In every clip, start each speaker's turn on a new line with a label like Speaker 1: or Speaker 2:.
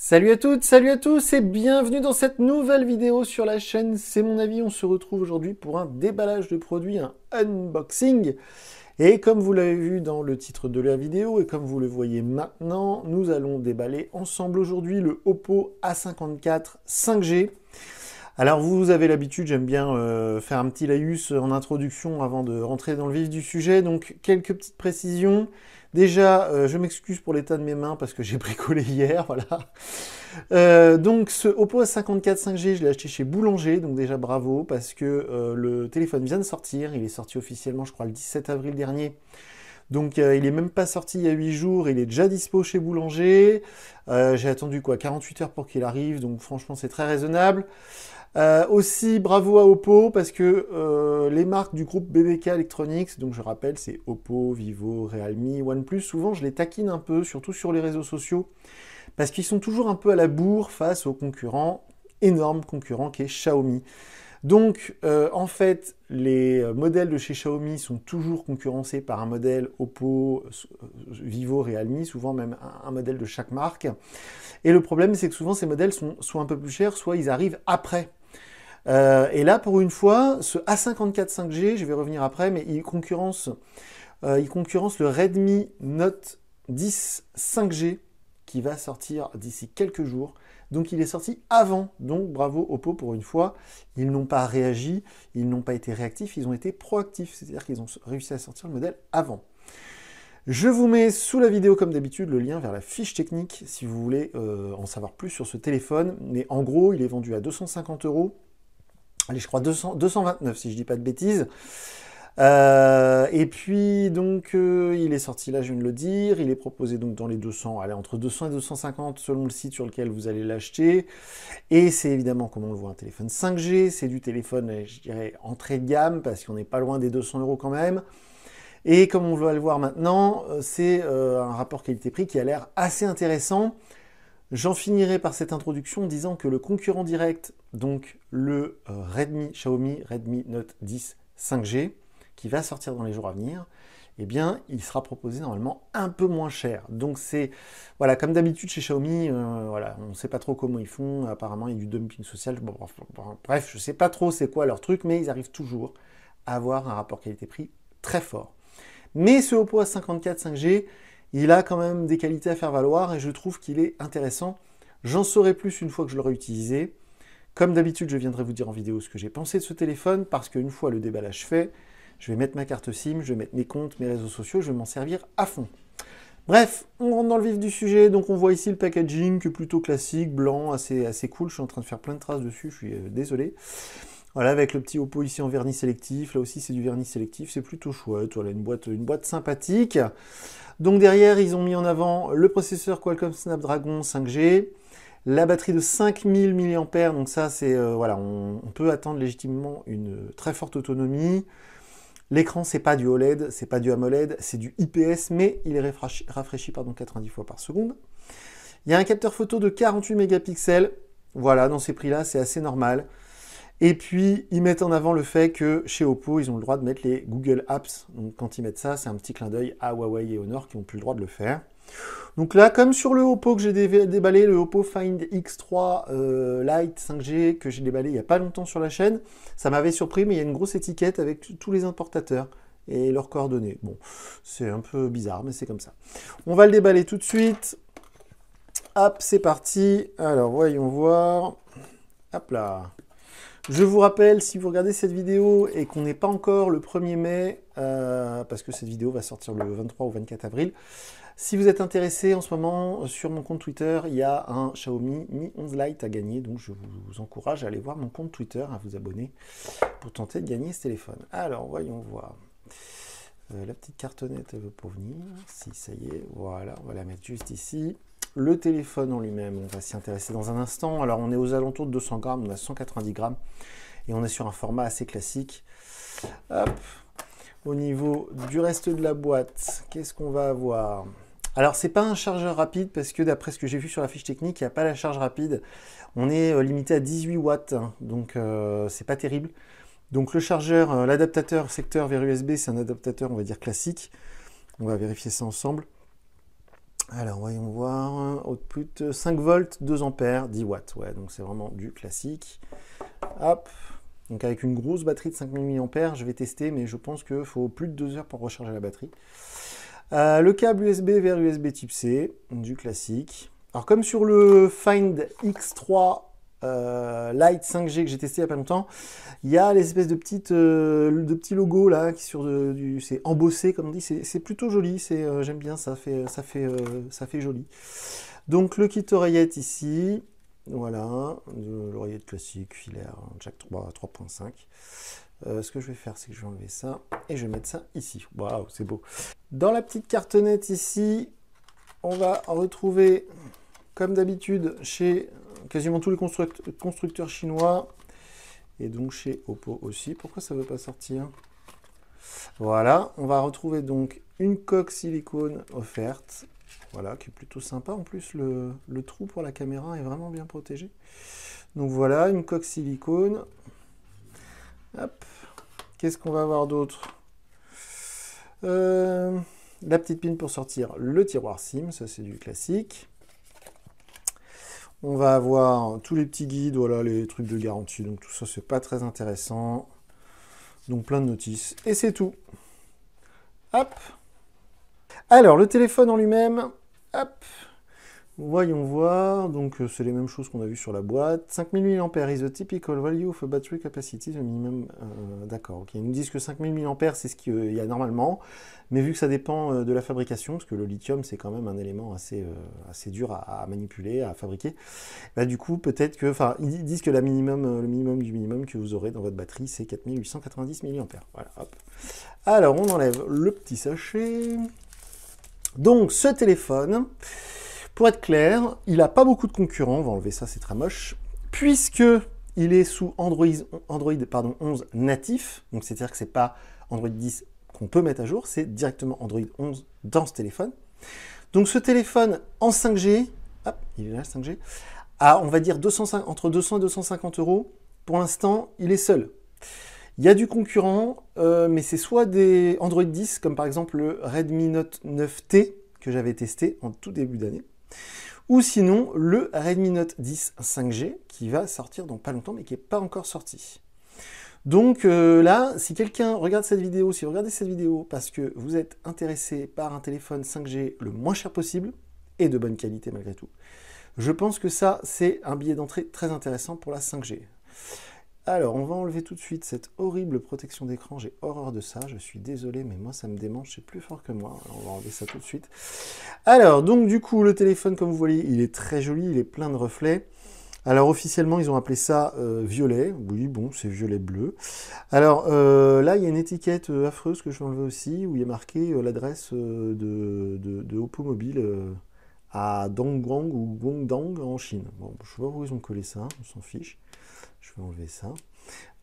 Speaker 1: Salut à toutes, salut à tous et bienvenue dans cette nouvelle vidéo sur la chaîne C'est mon avis. On se retrouve aujourd'hui pour un déballage de produits, un unboxing. Et comme vous l'avez vu dans le titre de la vidéo et comme vous le voyez maintenant, nous allons déballer ensemble aujourd'hui le Oppo A54 5G. Alors vous avez l'habitude, j'aime bien faire un petit laïus en introduction avant de rentrer dans le vif du sujet, donc quelques petites précisions. Déjà, je m'excuse pour l'état de mes mains parce que j'ai bricolé hier, voilà. Donc ce Oppo A54 5G, je l'ai acheté chez Boulanger, donc déjà bravo, parce que le téléphone vient de sortir, il est sorti officiellement je crois le 17 avril dernier. Donc il n'est même pas sorti il y a 8 jours, il est déjà dispo chez Boulanger. J'ai attendu quoi 48 heures pour qu'il arrive, donc franchement c'est très raisonnable. Aussi bravo à Oppo parce que les marques du groupe BBK Electronics, donc je rappelle c'est Oppo, Vivo, Realme, OnePlus, souvent je les taquine un peu, surtout sur les réseaux sociaux, parce qu'ils sont toujours un peu à la bourre face au concurrent, énorme concurrent qui est Xiaomi. Donc en fait les modèles de chez Xiaomi sont toujours concurrencés par un modèle Oppo, Vivo, Realme, souvent même un modèle de chaque marque. Et le problème c'est que souvent ces modèles sont soit un peu plus chers, soit ils arrivent après. Et là, pour une fois, ce A54 5G, je vais revenir après, mais il concurrence le Redmi Note 10 5G qui va sortir d'ici quelques jours. Donc il est sorti avant, donc bravo Oppo pour une fois. Ils n'ont pas réagi, ils n'ont pas été réactifs, ils ont été proactifs, c'est-à-dire qu'ils ont réussi à sortir le modèle avant. Je vous mets sous la vidéo comme d'habitude le lien vers la fiche technique si vous voulez en savoir plus sur ce téléphone. Mais en gros, il est vendu à 250 €. Allez, je crois 229 si je dis pas de bêtises. Et puis donc il est sorti là, je viens de le dire, il est proposé donc dans les 200, allez, entre 200 et 250 selon le site sur lequel vous allez l'acheter. Et c'est évidemment, comme on le voit, un téléphone 5G, c'est du téléphone, je dirais, entrée de gamme, parce qu'on n'est pas loin des 200 € quand même. Et comme on va le voir maintenant, c'est un rapport qualité-prix qui a l'air assez intéressant. J'en finirai par cette introduction en disant que le concurrent direct, donc le Xiaomi Redmi Note 10 5G, qui va sortir dans les jours à venir, eh bien, il sera proposé normalement un peu moins cher. Donc c'est, voilà, comme d'habitude chez Xiaomi, voilà, on ne sait pas trop comment ils font. Apparemment, il y a du dumping social. Bon, bref, je ne sais pas trop c'est quoi leur truc, mais ils arrivent toujours à avoir un rapport qualité-prix très fort. Mais ce Oppo A54 5G, il a quand même des qualités à faire valoir et je trouve qu'il est intéressant. J'en saurai plus une fois que je l'aurai utilisé. Comme d'habitude, je viendrai vous dire en vidéo ce que j'ai pensé de ce téléphone parce qu'une fois le déballage fait, je vais mettre ma carte SIM, je vais mettre mes comptes, mes réseaux sociaux, je vais m'en servir à fond. Bref, on rentre dans le vif du sujet. Donc on voit ici le packaging qui est plutôt classique, blanc, assez cool. Je suis en train de faire plein de traces dessus, je suis désolé. Voilà, avec le petit Oppo ici en vernis sélectif. Là aussi, c'est du vernis sélectif. C'est plutôt chouette. Voilà, une boîte sympathique. Donc derrière, ils ont mis en avant le processeur Qualcomm Snapdragon 5G. La batterie de 5000 mAh. Donc ça, c'est voilà, on peut attendre légitimement une très forte autonomie. L'écran, c'est pas du OLED, c'est pas du AMOLED, c'est du IPS, mais il est rafraîchi 90 fois par seconde. Il y a un capteur photo de 48 mégapixels. Voilà, dans ces prix-là, c'est assez normal. Et puis, ils mettent en avant le fait que chez Oppo, ils ont le droit de mettre les Google Apps. Donc, quand ils mettent ça, c'est un petit clin d'œil à Huawei et Honor qui n'ont plus le droit de le faire. Donc là, comme sur le Oppo que j'ai déballé, le Oppo Find X3 Lite 5G que j'ai déballé il n'y a pas longtemps sur la chaîne, ça m'avait surpris, mais il y a une grosse étiquette avec tous les importateurs et leurs coordonnées. Bon, c'est un peu bizarre, mais c'est comme ça. On va le déballer tout de suite. Hop, c'est parti. Alors, voyons voir. Hop là. Je vous rappelle, si vous regardez cette vidéo et qu'on n'est pas encore le 1er mai, parce que cette vidéo va sortir le 23 ou 24 avril, si vous êtes intéressé en ce moment, sur mon compte Twitter, il y a un Xiaomi Mi 11 Lite à gagner, donc je vous encourage à aller voir mon compte Twitter, à vous abonner pour tenter de gagner ce téléphone. Alors, voyons voir. La petite cartonnette, elle veut pas venir. Si, ça y est, voilà, on va la mettre juste ici. Le téléphone en lui-même, on va s'y intéresser dans un instant. Alors, on est aux alentours de 200 grammes, on a 190 grammes. Et on est sur un format assez classique. Hop. Au niveau du reste de la boîte, qu'est-ce qu'on va avoir? Alors, c'est pas un chargeur rapide, parce que d'après ce que j'ai vu sur la fiche technique, il n'y a pas la charge rapide. On est limité à 18 watts, hein, donc c'est pas terrible. Donc le chargeur, l'adaptateur secteur vers USB, c'est un adaptateur, on va dire, classique. On va vérifier ça ensemble. Alors, voyons voir. Output 5 volts, 2 ampères, 10 watts. Ouais, donc c'est vraiment du classique. Hop. Donc avec une grosse batterie de 5000 mAh, je vais tester, mais je pense qu'il faut plus de 2 heures pour recharger la batterie. Le câble USB vers USB type C, du classique. Alors comme sur le Find X3 Lite 5G que j'ai testé il n'y a pas longtemps, il y a l'espèce de petits logos là, c'est embossé comme on dit, c'est plutôt joli, j'aime bien, ça fait joli. Donc le kit oreillette ici, voilà, l'oreillette classique, filaire, jack 3.5. Ce que je vais faire, c'est que je vais enlever ça et je vais mettre ça ici. Waouh, c'est beau. Dans la petite cartonnette ici, on va retrouver, comme d'habitude, chez quasiment tous les constructeurs chinois, et donc chez Oppo aussi. Pourquoi ça ne veut pas sortir? Voilà, on va retrouver donc une coque silicone offerte, voilà, qui est plutôt sympa. En plus, le trou pour la caméra est vraiment bien protégé. Donc voilà, une coque silicone. Hop. Qu'est-ce qu'on va avoir d'autre? La petite pine pour sortir le tiroir SIM, ça c'est du classique. On va avoir tous les petits guides, voilà, les trucs de garantie, donc tout ça c'est pas très intéressant. Donc plein de notices, et c'est tout. Hop. Alors le téléphone en lui-même, hop. Voyons voir, donc c'est les mêmes choses qu'on a vu sur la boîte. 5000 mAh is the typical value of a battery capacity, the minimum. D'accord, ok. Ils nous disent que 5000 mAh c'est ce qu'il y a normalement, mais vu que ça dépend de la fabrication, parce que le lithium c'est quand même un élément assez dur à manipuler, à fabriquer, bah, du coup peut-être que, enfin ils disent que le minimum du minimum que vous aurez dans votre batterie c'est 4890 mAh. Voilà, hop. Alors on enlève le petit sachet. Donc ce téléphone, pour être clair, il n'a pas beaucoup de concurrents, on va enlever ça, c'est très moche, puisque il est sous Android 11 natif, donc c'est-à-dire que c'est pas Android 10 qu'on peut mettre à jour, c'est directement Android 11 dans ce téléphone. Donc ce téléphone en 5G, hop, il est là, 5G, à on va dire entre 200 et 250 euros, pour l'instant, il est seul. Il y a du concurrent, mais c'est soit des Android 10, comme par exemple le Redmi Note 9T, que j'avais testé en tout début d'année, ou sinon le Redmi Note 10 5G qui va sortir dans pas longtemps mais qui n'est pas encore sorti. Donc là, si quelqu'un regarde cette vidéo, si vous regardez cette vidéo parce que vous êtes intéressé par un téléphone 5G le moins cher possible et de bonne qualité malgré tout, je pense que ça c'est un billet d'entrée très intéressant pour la 5G. Alors, on va enlever tout de suite cette horrible protection d'écran. J'ai horreur de ça. Je suis désolé, mais moi, ça me démange. C'est plus fort que moi. Alors, on va enlever ça tout de suite. Alors, donc, du coup, le téléphone, comme vous voyez, il est très joli. Il est plein de reflets. Alors, officiellement, ils ont appelé ça violet. Oui, bon, c'est violet-bleu. Alors, là, il y a une étiquette affreuse que je vais enlever aussi, où il y a marqué l'adresse de Oppo Mobile à Dongguan ou Guangdong en Chine. Bon, je ne sais pas où ils ont collé ça. On s'en fiche. Je vais enlever ça.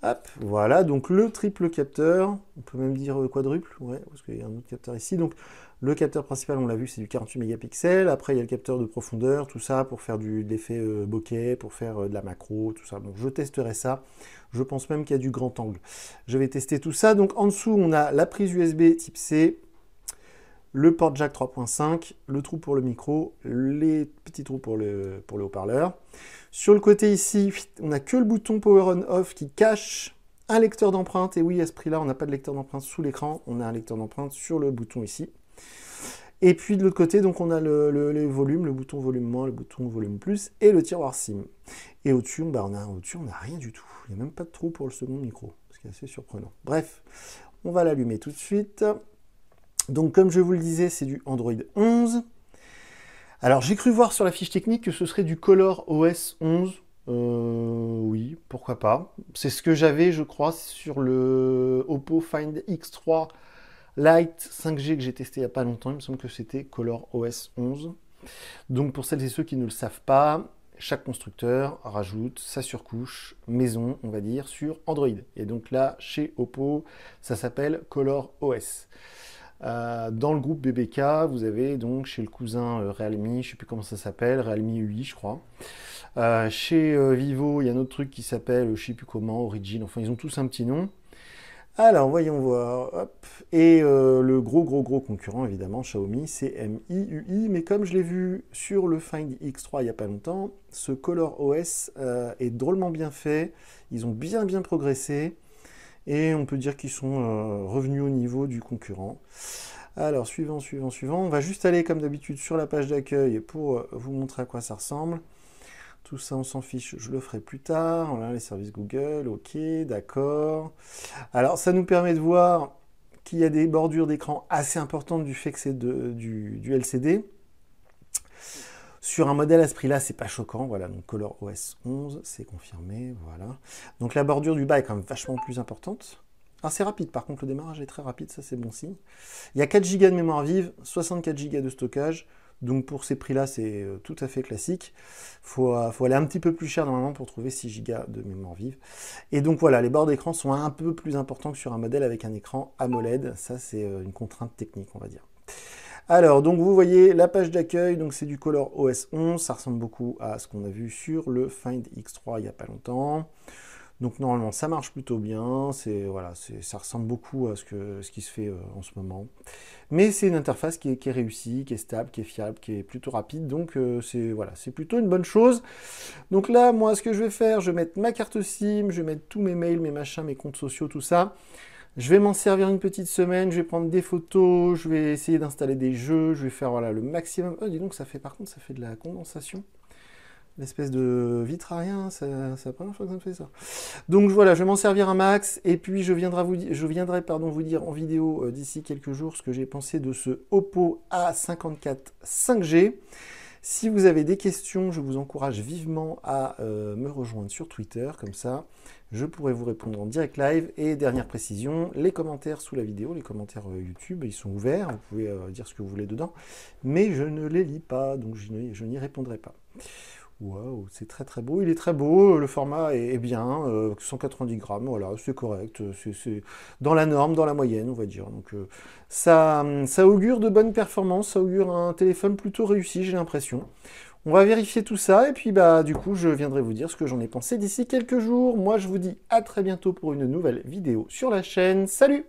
Speaker 1: Hop, voilà, donc le triple capteur, on peut même dire quadruple, ouais, parce qu'il y a un autre capteur ici. Donc le capteur principal, on l'a vu, c'est du 48 mégapixels. Après, il y a le capteur de profondeur, tout ça, pour faire de l'effet bokeh, pour faire de la macro, tout ça. Donc je testerai ça. Je pense même qu'il y a du grand angle. Je vais tester tout ça. Donc en dessous, on a la prise USB type C, le port jack 3.5, le trou pour le micro, les petits trous pour le haut-parleur. Sur le côté ici, on n'a que le bouton Power On-Off qui cache un lecteur d'empreintes. Et oui, à ce prix-là, on n'a pas de lecteur d'empreintes sous l'écran. On a un lecteur d'empreintes sur le bouton ici. Et puis de l'autre côté, donc on a les volumes, le bouton volume moins, le bouton volume plus et le tiroir SIM. Et au-dessus, on n'a rien du tout. Il n'y a même pas de trou pour le second micro, ce qui est assez surprenant. Bref, on va l'allumer tout de suite. Donc comme je vous le disais, c'est du Android 11. Alors j'ai cru voir sur la fiche technique que ce serait du Color OS 11. Oui, pourquoi pas. C'est ce que j'avais, je crois, sur le Oppo Find X3 Lite 5G que j'ai testé il n'y a pas longtemps. Il me semble que c'était Color OS 11. Donc pour celles et ceux qui ne le savent pas, chaque constructeur rajoute sa surcouche maison, on va dire, sur Android. Et donc là, chez Oppo, ça s'appelle Color OS. Dans le groupe BBK, vous avez donc chez le cousin Realme, je ne sais plus comment ça s'appelle, Realme UI je crois. Chez Vivo, il y a un autre truc qui s'appelle, je ne sais plus comment, Origin, enfin ils ont tous un petit nom. Alors, voyons voir. Hop. Et le gros concurrent, évidemment, Xiaomi, c'est MIUI. Mais comme je l'ai vu sur le Find X3 il n'y a pas longtemps, ce Color OS est drôlement bien fait. Ils ont bien progressé. Et on peut dire qu'ils sont revenus au niveau du concurrent. Alors, suivant. On va juste aller, comme d'habitude, sur la page d'accueil pour vous montrer à quoi ça ressemble. Tout ça, on s'en fiche, je le ferai plus tard. Voilà, les services Google, ok, d'accord. Alors, ça nous permet de voir qu'il y a des bordures d'écran assez importantes du fait que c'est du LCD. Sur un modèle à ce prix-là, c'est pas choquant. Voilà, donc Color OS 11, c'est confirmé. Voilà. Donc la bordure du bas est quand même vachement plus importante. Alors c'est rapide, par contre, le démarrage est très rapide, ça c'est bon signe. Il y a 4 Go de mémoire vive, 64 Go de stockage. Donc pour ces prix-là, c'est tout à fait classique. Faut aller un petit peu plus cher normalement pour trouver 6 Go de mémoire vive. Et donc voilà, les bords d'écran sont un peu plus importants que sur un modèle avec un écran AMOLED. Ça, c'est une contrainte technique, on va dire. Alors, donc vous voyez la page d'accueil, donc c'est du Color OS 11. Ça ressemble beaucoup à ce qu'on a vu sur le Find X3 il n'y a pas longtemps. Donc normalement ça marche plutôt bien, voilà, ça ressemble beaucoup à ce qui se fait en ce moment. Mais c'est une interface qui est réussie, qui est stable, qui est fiable, qui est plutôt rapide, donc voilà, c'est plutôt une bonne chose. Donc là, moi, ce que je vais faire, je vais mettre ma carte SIM, je vais mettre tous mes mails, mes machins, mes comptes sociaux, tout ça. Je vais m'en servir une petite semaine, je vais prendre des photos, je vais essayer d'installer des jeux, je vais faire voilà, le maximum. Oh, dis donc, par contre, ça fait de la condensation. L'espèce de vitre à rien, c'est la première fois que ça me fait ça. Donc voilà, je vais m'en servir un max, et puis je viendrai vous dire en vidéo d'ici quelques jours ce que j'ai pensé de ce Oppo A54 5G. Si vous avez des questions, je vous encourage vivement à me rejoindre sur Twitter, comme ça je pourrai vous répondre en direct live. Et dernière précision, les commentaires sous la vidéo, les commentaires YouTube, ils sont ouverts, vous pouvez dire ce que vous voulez dedans, mais je ne les lis pas, donc je n'y répondrai pas. Waouh, c'est très beau, il est très beau, le format est bien, 190 grammes, voilà, c'est correct, c'est dans la norme, dans la moyenne, on va dire. Donc ça augure de bonnes performances, ça augure un téléphone plutôt réussi, j'ai l'impression. On va vérifier tout ça, et puis bah du coup, je viendrai vous dire ce que j'en ai pensé d'ici quelques jours. Moi, je vous dis à très bientôt pour une nouvelle vidéo sur la chaîne. Salut!